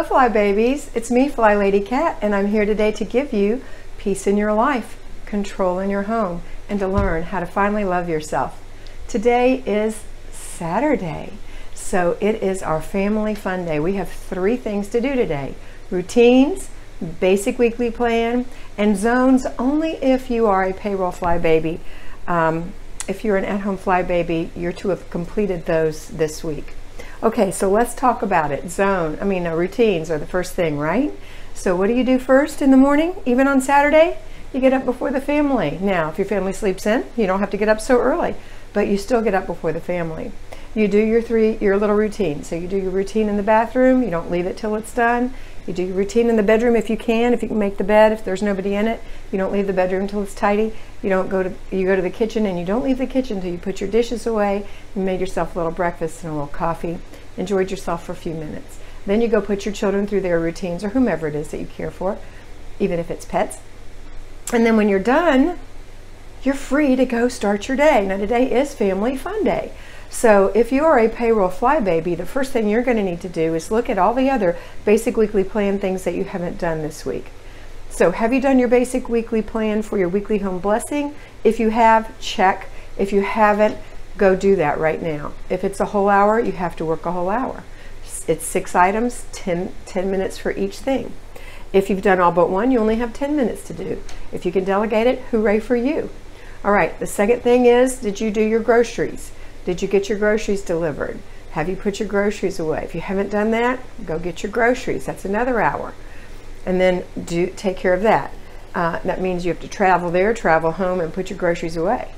Fly Babies, it's me, Flylady Kat, and I'm here today to give you peace in your life, control in your home, and to learn how to finally love yourself. Today is Saturday, so it is our family fun day. We have 3 things to do today: routines, basic weekly plan, and zones only if you are a payroll fly baby. If you're an at-home fly baby, you're to have completed those this week. Okay, so let's talk about it. Routines are the first thing, right? So what do you do first in the morning, even on Saturday? You get up before the family. Now, if your family sleeps in, you don't have to get up so early, but you still get up before the family. You do your little routine. So you do your routine in the bathroom. You don't leave it till it's done. You do your routine in the bedroom if you can make the bed, if there's nobody in it. You don't leave the bedroom till it's tidy. You go to the kitchen, and you don't leave the kitchen till you put your dishes away. You made yourself a little breakfast and a little coffee. Enjoyed yourself for a few minutes. Then you go put your children through their routines, or whomever it is that you care for, even if it's pets. And then when you're done, you're free to go start your day. Now today is Family Fun Day. So if you are a payroll fly baby, the first thing you're going to need to do is look at all the other basic weekly plan things that you haven't done this week. So have you done your basic weekly plan for your weekly home blessing? If you have, check. If you haven't, go do that right now. If it's a whole hour, you have to work a whole hour. It's 6 items, 10 minutes for each thing. If you've done all but one, you only have 10 minutes to do. If you can delegate it, hooray for you. All right, the second thing is, did you do your groceries? Did you get your groceries delivered? Have you put your groceries away? If you haven't done that, go get your groceries. That's another hour. And then take care of that. That means you have to travel there, travel home, and put your groceries away.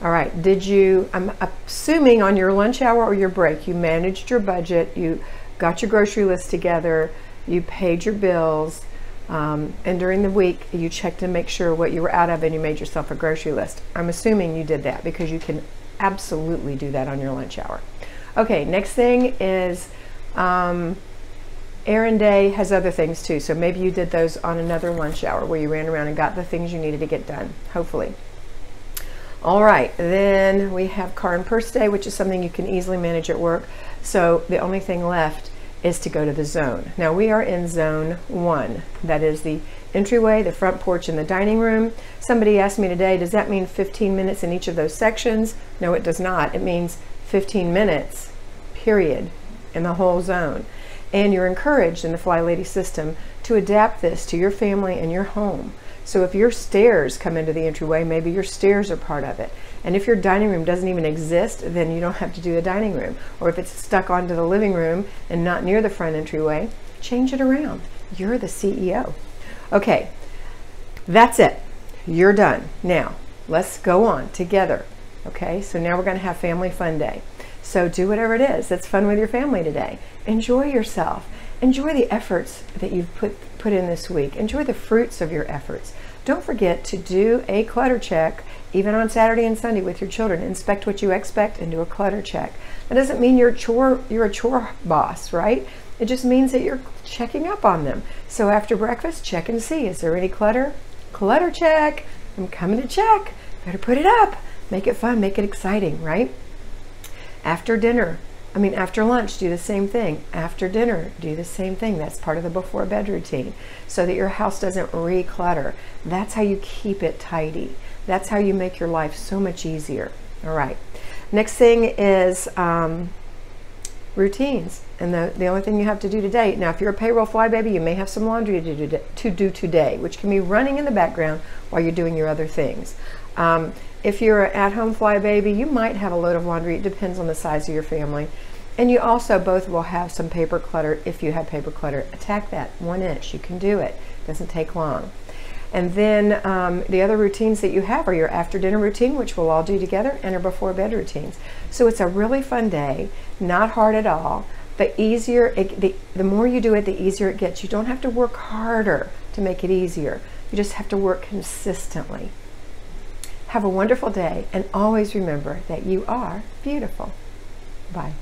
All right, I'm assuming on your lunch hour or your break, you managed your budget, you got your grocery list together, you paid your bills, and during the week, you checked to make sure what you were out of, and you made yourself a grocery list. I'm assuming you did that, because you can absolutely do that on your lunch hour. Okay, next thing is errand day has other things too, so maybe you did those on another lunch hour where you ran around and got the things you needed to get done, hopefully. All right, then we have car and purse day, which is something you can easily manage at work. So the only thing left is to go to the zone. Now we are in zone 1. That is the entryway, the front porch, and the dining room. Somebody asked me today, does that mean 15 minutes in each of those sections? No, it does not. It means 15 minutes, period, in the whole zone. And you're encouraged in the Flylady system to adapt this to your family and your home. So if your stairs come into the entryway, maybe your stairs are part of it. And if your dining room doesn't even exist, then you don't have to do the dining room. Or if it's stuck onto the living room and not near the front entryway, change it around. You're the CEO. Okay, that's it. You're done. Now, let's go on together. Okay, so now we're going to have Family Fun Day. So do whatever it is that's fun with your family today. Enjoy yourself. Enjoy the efforts that you've put in this week. Enjoy the fruits of your efforts. Don't forget to do a clutter check, even on Saturday and Sunday with your children. Inspect what you expect and do a clutter check. That doesn't mean you're a chore boss, right? It just means that you're checking up on them. So after breakfast, check and see, is there any clutter? Clutter check. I'm coming to check. Better put it up. Make it fun, make it exciting, right? After lunch, do the same thing. After dinner, do the same thing. That's part of the before bed routine, so that your house doesn't reclutter. That's how you keep it tidy. That's how you make your life so much easier. All right. Next thing is routines. And the only thing you have to do today, now if you're a payroll fly baby, you may have some laundry to do today, which can be running in the background while you're doing your other things. If you're an at-home fly baby, you might have a load of laundry. It depends on the size of your family. And you also both will have some paper clutter. If you have paper clutter, attack that 1 inch. You can do it. It doesn't take long. And then the other routines that you have are your after dinner routine, which we'll all do together, and our before bed routines. So it's a really fun day, not hard at all. The more you do it, the easier it gets. You don't have to work harder to make it easier. You just have to work consistently. Have a wonderful day, and always remember that you are beautiful. Bye.